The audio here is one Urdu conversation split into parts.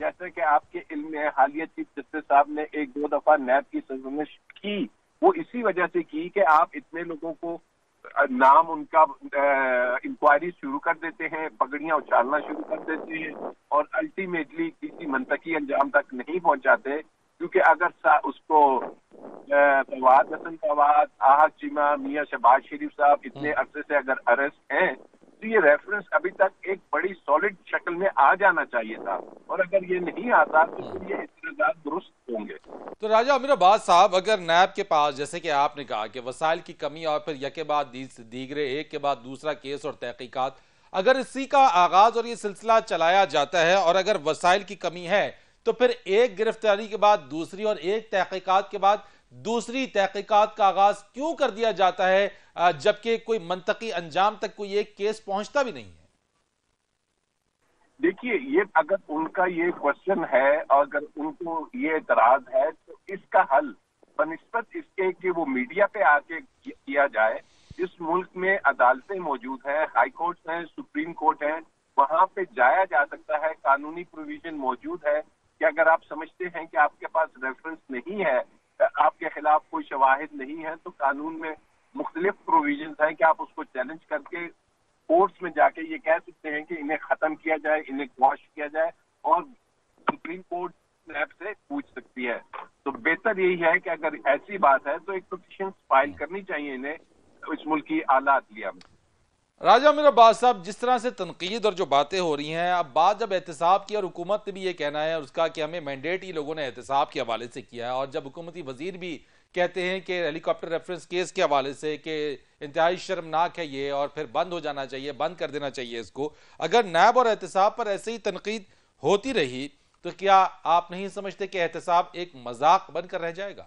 جیسے کہ آپ کے علم میں حالیہ چیف جسٹس صاحب نے 1-2 دفعہ نیب کی سرزنش کی، وہ اسی وجہ سے کی کہ آپ اتنے لوگوں کو نام ان کا انکوائری شروع کر دیتے ہیں، پگڑیاں اچھالنا شروع کر دیتے ہیں اور الٹیمیٹلی کسی منطقی انجام تک نہیں پہنچاتے، کیونکہ اگر اس کو فواد حسن فواد، آحد چیمہ، میاں شہباز شریف صاحب اتنے عرصے سے اگر اریسٹ ہیں تو یہ ریفرنس ابھی تک ایک بڑی سالڈ شکل میں آ جانا چاہیے تھا، اور اگر یہ نہیں آتا تو پھر یہ اعتراضات درست ہوں گے۔ تو راجہ امیر عباس صاحب، اگر نیب کے پاس جیسے کہ آپ نے کہا کہ وسائل کی کمی اور پھر یکے بعد دیگرے ایک کے بعد دوسرا کیس اور تحقیقات، اگر اسی کا آغاز اور یہ سلسلہ چلایا جاتا ہے اور اگر وسائل کی کمی ہے تو پھر ایک گرفتاری کے بعد دوسری اور ایک تحقیقات کے بعد دوسری تحقیقات کا آغاز کیوں کر دیا جاتا ہے جبکہ کوئی منطقی انجام تک کوئی ایک کیس پہنچتا بھی نہیں ہے؟ دیکھیے، یہ اگر ان کا یہ کوشچن ہے اور اگر ان کو یہ اعتراض ہے تو اس کا حل بنسبت اس کے کہ وہ میڈیا پہ آ کے کیا جائے۔ اس ملک میں عدالتیں موجود ہیں، ہائی کورٹ ہیں، سپریم کورٹ ہیں، وہاں پہ جایا جا سکتا ہے، قانونی پروویژن موجود ہے کہ اگر آپ سمجھتے ہیں کہ آپ کے پاس ریفرنس نہیں ہے، آپ کے خلاف کوئی شواہد نہیں ہے، تو قانون میں مختلف پروویژنز ہیں کہ آپ اس کو چیلنج کر کے کورٹس میں جا کے یہ کہہ سکتے ہیں کہ انہیں ختم کیا جائے، انہیں واش کیا جائے، اور سپریم کورٹ نیب سے پوچھ سکتی ہے۔ تو بہتر یہی ہے کہ اگر ایسی بات ہے تو ایک پٹیشن فائل کرنی چاہیے انہیں اس ملک کی اعلیٰ عدلیہ میں۔ راجہ امیر عباس صاحب، جس طرح سے تنقید اور جو باتیں ہو رہی ہیں، اب بات جب احتساب کی، اور حکومت نے بھی یہ کہنا ہے اس کا کہ ہمیں مینڈیٹ ہی لوگوں نے احتساب کے حوالے سے کیا ہے، اور جب حکومتی وزیر بھی کہتے ہیں کہ ہیلی کاپٹر ریفرنس کیس کے حوالے سے کہ انتہائی شرمناک ہے یہ اور پھر بند ہو جانا چاہیے، بند کر دینا چاہیے اس کو، اگر نیب اور احتساب پر ایسے ہی تنقید ہوتی رہی تو کیا آپ نہیں سمجھتے کہ احتساب ایک مذاق بن کر رہ جائے گا؟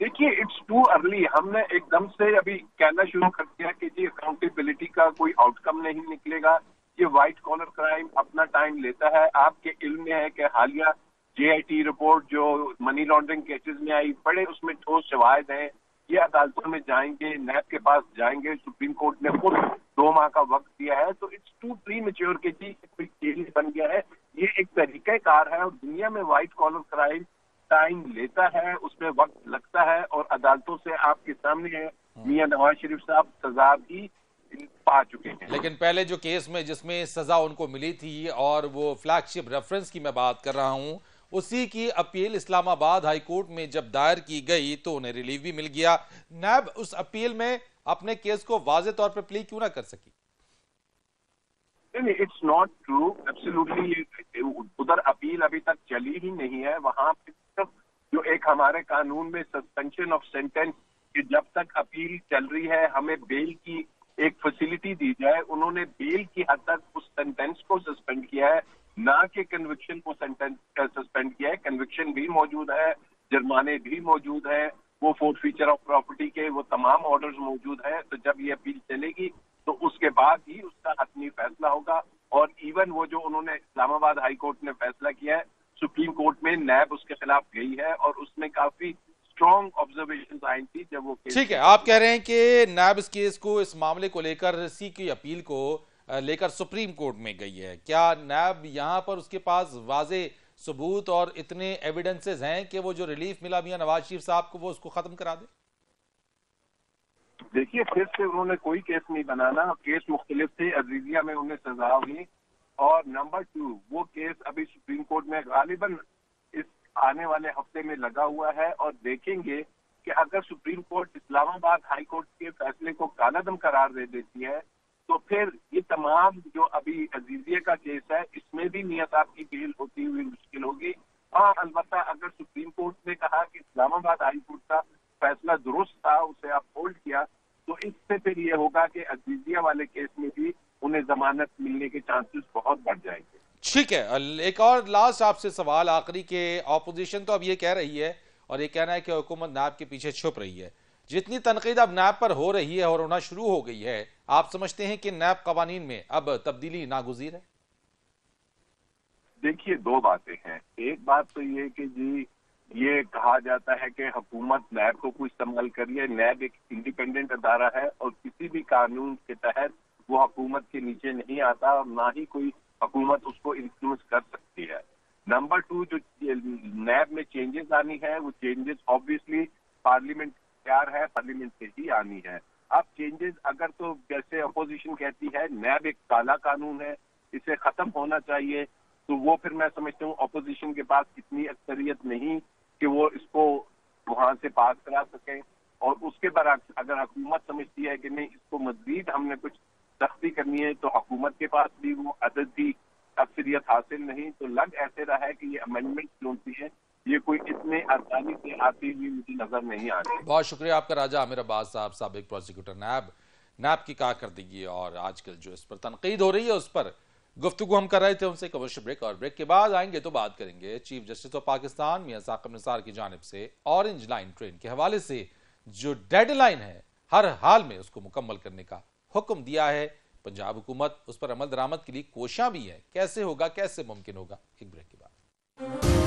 دیکھیے، اٹس ٹو ارلی، ہم نے ایک دم سے ابھی کہنا شروع کر دیا کہ جی اکاؤنٹیبلٹی کا کوئی آؤٹ کم نہیں نکلے گا، یہ وائٹ کالر کرائم اپنا ٹائم لیتا ہے۔ آپ کے علم میں ہے کہ حالیہ جے آئی ٹی رپورٹ جو منی لانڈرنگ کیسز میں آئی، بڑے اس میں ٹھوس شواہد ہیں، یہ عدالتوں میں جائیں گے، نیب کے پاس جائیں گے، سپریم کورٹ نے خود 2 ماہ کا وقت دیا ہے، تو اٹس ٹو پری میچور کہ جی کوئی کیس بن گیا ہے۔ یہ ایک طریقہ کار ہے، اور دنیا میں وائٹ کالر کرائم ٹائم لیتا ہے، اس میں وقت لگتا ہے، اور عدالتوں سے آپ کے سامنے ہے میاں نواز شریف صاحب سزا بھی پا چکے ہیں۔ لیکن پہلے جو کیس میں جس میں سزا ان کو ملی تھی اور وہ فلیگ شپ ریفرنس کی میں بات کر رہا ہوں، اسی کی اپیل اسلام آباد ہائی کورٹ میں جب دائر کی گئی تو انہیں ریلیف بھی مل گیا۔ نیب اس اپیل میں اپنے کیس کو واضح طور پر پلی کیوں نہ کر سکی؟ اٹس ناٹ ٹرو، ایبسولوٹلی ادھر اپیل ابھی تک چلی ہی نہیں ہے۔ وہاں پہ صرف جو ایک ہمارے قانون میں سسپینشن آف سینٹینس کہ جب تک اپیل چل رہی ہے ہمیں بیل کی ایک فیسلٹی دی جائے، انہوں نے بیل کی حد تک اس سینٹینس کو سسپینڈ کیا ہے، نہ کہ کنوکشن کو سسپینڈ کیا ہے۔ کنوکشن بھی موجود ہے، جرمانے بھی موجود ہیں، وہ فورٹ فیچر آف پراپرٹی کے وہ تمام آرڈرز موجود ہیں۔ تو جب یہ اپیل چلے گی تو اس کے بعد ہی اس کا حتمی فیصلہ ہوگا، اور ایون وہ جو انہوں نے اسلام آباد ہائی کورٹ نے فیصلہ کیا ہے، سپریم کورٹ میں نیب اس کے خلاف گئی ہے، اور اس میں کافی اسٹرانگ آبزرویشنز آئی تھی جب وہ کیس۔ ٹھیک ہے، آپ کہہ رہے ہیں کہ نیب اس کیس کو، اس معاملے کو لے کر سی کی اپیل کو لے کر سپریم کورٹ میں گئی ہے، کیا نیب یہاں پر اس کے پاس واضح ثبوت اور اتنے ایویڈنسز ہیں کہ وہ جو ریلیف ملا میاں نواز شریف صاحب کو وہ اس کو ختم کرا دے؟ دیکھیے، پھر سے انہوں نے کوئی کیس نہیں بنانا، کیس مختلف تھے، عزیزیہ میں انہیں سزا ہوئی، اور نمبر 2 وہ کیس ابھی سپریم کورٹ میں غالباً اس آنے والے ہفتے میں لگا ہوا ہے، اور دیکھیں گے کہ اگر سپریم کورٹ اسلام آباد ہائی کورٹ کے فیصلے کو کالعدم قرار دے دیتی ہے تو پھر یہ تمام جو ابھی عزیزیہ کا کیس ہے اس میں بھی میاں صاحب کی بیل ہوتی ہوئی مشکل ہوگی۔ ہاں، البتہ اگر سپریم کورٹ نے کہا کہ اسلام آباد ہائی کورٹ کا فیصلہ درست تھا، اسے آپ ہولڈ کیا، تو اس سے پھر یہ ہوگا کہ عزیزیہ والے کیس میں بھی انہیں ضمانت ملنے کے چانسز بہت بڑھ جائیں گے۔ ٹھیک ہے، ایک اور لاسٹ آپ سے سوال آخری، کہ اپوزیشن تو اب یہ کہہ رہی ہے اور یہ کہنا ہے کہ حکومت نیب کے پیچھے چھپ رہی ہے، جتنی تنقید اب نیب پر ہو رہی ہے اور ہونا شروع ہو گئی ہے، آپ سمجھتے ہیں کہ نیب قوانین میں اب تبدیلی ناگزیر ہے؟ دیکھیے، 2 باتیں ہیں۔ ایک بات تو یہ کہ جی یہ کہا جاتا ہے کہ حکومت نیب کو استعمال کریے، نیب ایک انڈیپینڈنٹ ادارہ ہے اور کسی بھی قانون کے تحت وہ حکومت کے نیچے نہیں آتا اور نہ ہی کوئی حکومت اس کو انفلوئنس کر سکتی ہے۔ نمبر 2 جو نیب میں چینجز آنی ہے وہ چینجز آبویسلی پارلیمنٹ تیار ہے، پارلیمنٹ سے ہی آنی ہے۔ اب چینجز اگر تو جیسے اپوزیشن کہتی ہے نیب ایک کالا قانون ہے، اسے ختم ہونا چاہیے، تو وہ پھر میں سمجھتا ہوں اپوزیشن کے پاس اتنی اکثریت نہیں کہ وہ اس کو وہاں سے پاس کرا سکیں، اور اس کے برعکس اگر حکومت سمجھتی ہے کہ نہیں اس کو مزید ہم نے کچھ سختی کرنی ہے تو حکومت کے پاس بھی وہ عددی اکثریت حاصل نہیں، تو لگ ایسے رہا ہے کہ یہ امینڈمنٹ جو ہوتی ہے یہ کوئی اتنے آسانی سے آتی ہوئی مجھے نظر نہیں آ رہی۔ بہت شکریہ آپ کا راجہ عامر عباس صاحب، سابق پروسیکیوٹر نیب کی کارکردگی اور آج کل جو اس پر تنقید ہو رہی ہے اس پر گفتگو ہم کر رہے تھے ان سے۔ کمرشل بریک، اور بریک کے بعد آئیں گے تو بات کریں گے چیف جسٹس آف پاکستان میاں ثاقب نثار کی جانب سے اورنج لائن ٹرین کے حوالے سے جو ڈیڈ لائن ہے ہر حال میں اس کو مکمل کرنے کا حکم دیا ہے پنجاب حکومت، اس پر عمل درآمد کے لیے کوشاں بھی ہے، کیسے ہوگا، کیسے ممکن ہوگا؟ ایک بریک کے بعد